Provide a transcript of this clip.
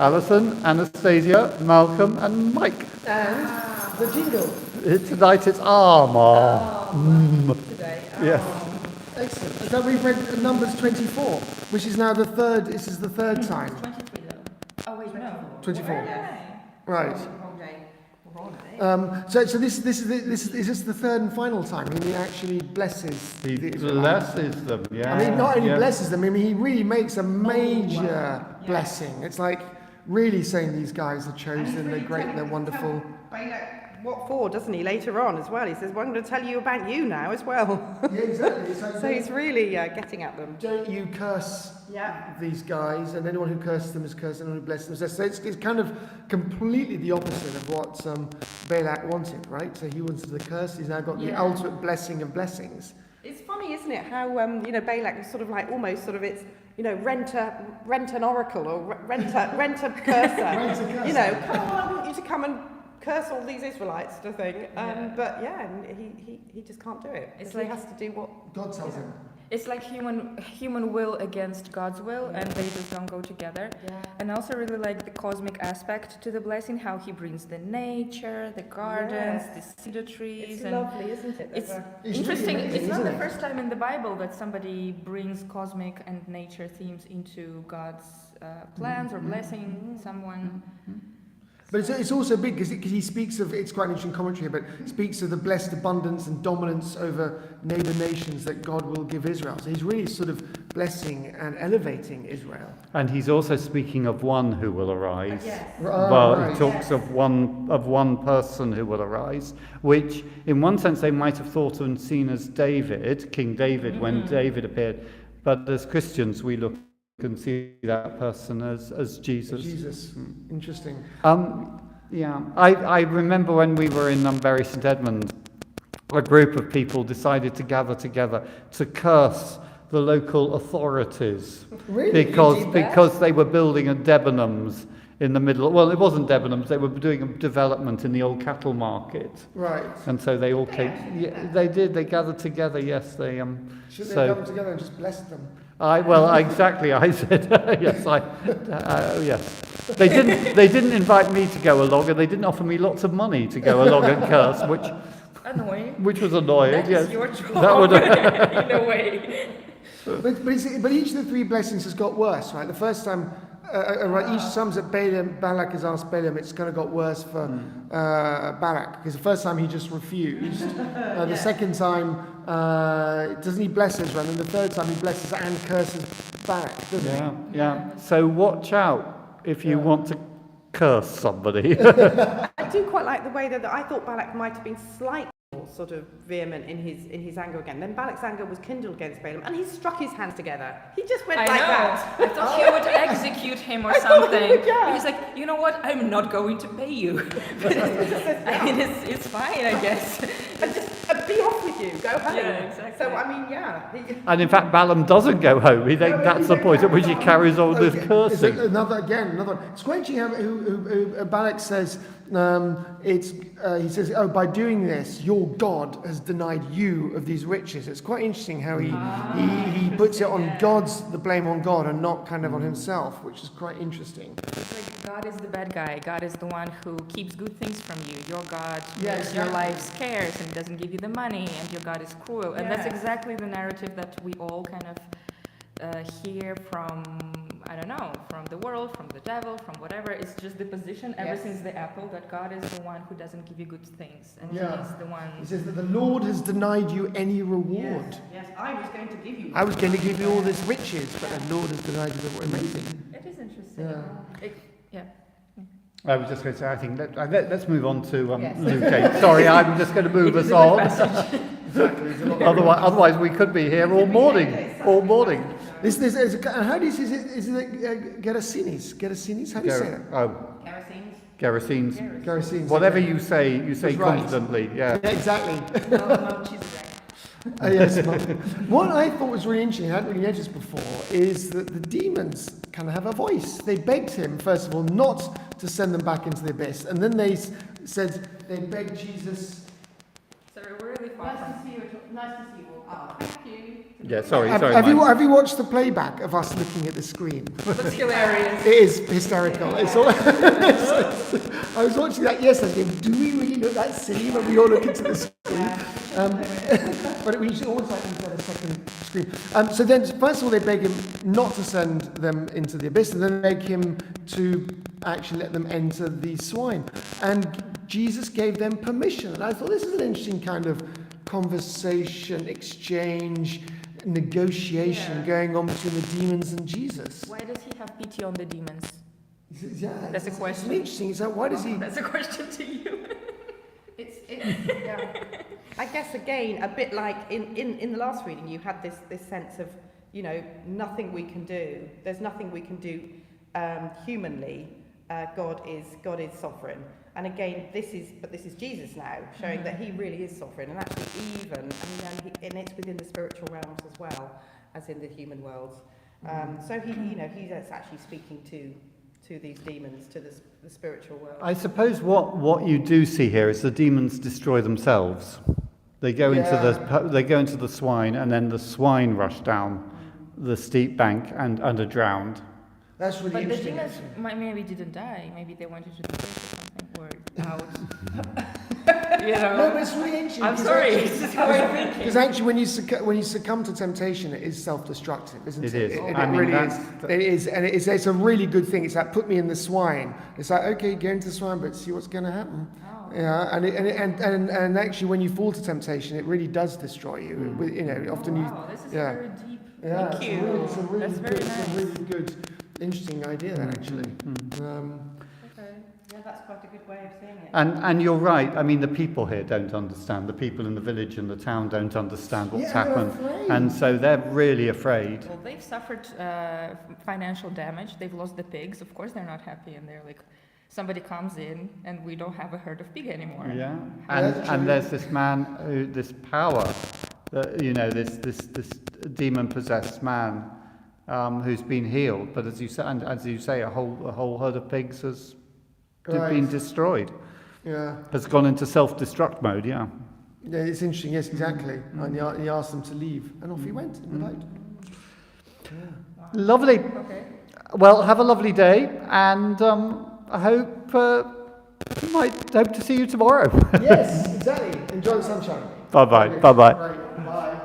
Alison, Anastasia, Malcolm, and Mike. And the jingle. Tonight it's Armour. Today. Yes. Excellent. So we've read Numbers 24, which is now the third. This is the third time. 23 though. Oh wait, no. 24. Yeah. Right. So this is the third and final time he actually blesses. He the Israelites. blesses them, yeah. I mean, not only yeah. blesses them. I mean, he really makes a major blessing. It's like really saying these guys are chosen. They're great. They're wonderful. What for, doesn't he, later on as well? He says, well, I'm going to tell you about you now as well. Yeah, exactly. So he's really getting at them. Don't you curse these guys, and anyone who curses them is cursed, and anyone who blesses them. So it's kind of completely the opposite of what Balak wanted, right? So he wanted the curse. He's now got the ultimate blessing of blessings. It's funny, isn't it, how, Balak is sort of like almost sort of it's, rent an oracle or rent a cursor. Come on, I want you to come and curse all these Israelites, sort of thing. But he just can't do it. It's He has to do what God tells him. It's like human will against God's will, and they just don't go together. Yeah. And I also really like the cosmic aspect to the blessing, how he brings the nature, the gardens, the cedar trees. It's and lovely, isn't it? It's It's interesting. really amazing, It's not isn't the it? first time in the Bible that somebody brings cosmic and nature themes into God's plans or blessing someone. But it's also big because he speaks of, it's quite an interesting commentary here, but speaks of the blessed abundance and dominance over neighbor nations that God will give Israel. So he's really sort of blessing and elevating Israel. And he's also speaking of one who will arise. Right. He talks of one person who will arise, which in one sense they might have thought and seen as David, King David, when David appeared. But as Christians, we look and see that person as Jesus. Jesus. Interesting. I remember when we were in Bury St Edmunds, a group of people decided to gather together to curse the local authorities. Really? Because they were building a Debenhams in the middle. Well, it wasn't Debenhams, they were doing a development in the old cattle market. Right. And so they all came. Yeah, they did. They gathered together. Yes, they. Shouldn't they come together and just bless them? Exactly. I said yes. Yes. They didn't invite me to go along, and they didn't offer me lots of money to go along and curse, Annoying. which was annoying. That yes. is your job. That would. In a way. But each of the three blessings has got worse, right? The first time, each time that Balak has asked Balaam, it's kind of got worse for Balak, because the first time he just refused. The second time, doesn't he bless Israel? And the third time he blesses and curses Balak, doesn't he? Yeah. So watch out if you want to curse somebody. I do quite like the way that I thought Balak might have been slightly more sort of vehement in his anger again. Then Balak's anger was kindled against Balaam, and he struck his hands together. He just went that. I thought he would execute him or something. yeah. He's like, you know what? I'm not going to pay you. But I mean, it's fine, I guess. And just be off with you. Go home. Yeah, exactly. So I mean, And in fact, Balaam doesn't go home. That's the point at which he carries on this cursing. Another one. It's quite interesting who Balak says, he says, by doing this, your God has denied you of these riches. It's quite interesting how he puts it on the blame on God and not kind of on himself, which is quite interesting. It's like God is the bad guy. God is the one who keeps good things from you. Your God Yes, makes your life scarce and doesn't give you the money, and your God is cruel. And that's exactly the narrative that we all kind of hear from, I don't know, from the world, from the devil, from whatever. It's just the position ever since the apple that God is the one who doesn't give you good things. And He's the one. He says that the Lord has denied you any reward. yes, I was going to give you. I was going to give you all this riches, but the Lord has denied you the reward. Amazing. It is interesting. Yeah. I was just going to say, I think let's move on to Luke 8. Sorry, I'm just going to move us on. Otherwise, we could be here all morning. How do you say it? Is it Gerasenes? Gerasenes? How do you say it? Gerasenes. Gerasenes. Whatever you say right. confidently. Yeah. Yeah, exactly. Melchizedek. Yes. What I thought was really interesting, I hadn't really noticed before, is that the demons kind of have a voice. They begged him, first of all, not to send them back into the abyss. And then they said, they begged Jesus. Sorry, we're really far from. Nice to see you. Oh, thank you. Yeah, sorry. Have you, Mike. have you watched the playback of us looking at the screen? That's hilarious. It is hysterical. It's all, I was watching that yesterday. Do we really look that silly when we all look into the screen? But we should always like them to have a second screen. So then, first of all, they beg him not to send them into the abyss, and then beg him to actually let them enter the swine. And Jesus gave them permission. And I thought this is an interesting kind of conversation, exchange, negotiation going on between the demons and Jesus. Why does he have pity on the demons? Yeah, That's a it's question. interesting. So why does he? That's a question to you. It's yeah. I guess again, a bit like in the last reading, you had this sense of, you know, nothing we can do. There's nothing we can do humanly. God is sovereign. And again, this is Jesus now showing that he really is sovereign, and actually and it's within the spiritual realms as well as in the human worlds. So he's actually speaking to these demons, to the spiritual world. I suppose what you do see here is the demons destroy themselves. They go into the swine, and then the swine rush down the steep bank and are drowned. That's really But the interesting. demons maybe didn't die. Maybe they went into the pit or something, or out. You know. No, but it's really interesting. I'm sorry. It's just how I'm thinking. Because actually, when you succumb to temptation, it is self-destructive, isn't it? It is. It I mean, really is. that's- It is, and it's a really good thing. It's like, put me in the swine. It's like, okay, go into the swine, but see what's going to happen. Oh. Yeah, and actually, when you fall to temptation, it really does destroy you. You know, often you. Wow, this is yeah. very deep. Yeah, Thank it's you. it's a really That's good, very it's a nice. really good, interesting idea. That actually. Okay. Yeah, that's quite a good way of seeing it. And you're right. I mean, the people here don't understand. The people in the village and the town don't understand what's Yeah, they're happened, afraid. and so they're really afraid. Well, they've suffered financial damage. They've lost the pigs. Of course, they're not happy, and they're like, somebody comes in, and we don't have a herd of pig anymore. Yeah, That's true. and there's this man who, this power, this demon-possessed man who's been healed. But as you say, a whole herd of pigs has Right. been destroyed. Yeah. Has gone into self-destruct mode. Yeah. Yeah, it's interesting. Yes, exactly. And he asked them to leave, and off he went in the boat. Lovely. Okay. Well, have a lovely day, and I hope to see you tomorrow. Yes, exactly. Enjoy the sunshine. Bye bye. Bye bye. Right. Bye.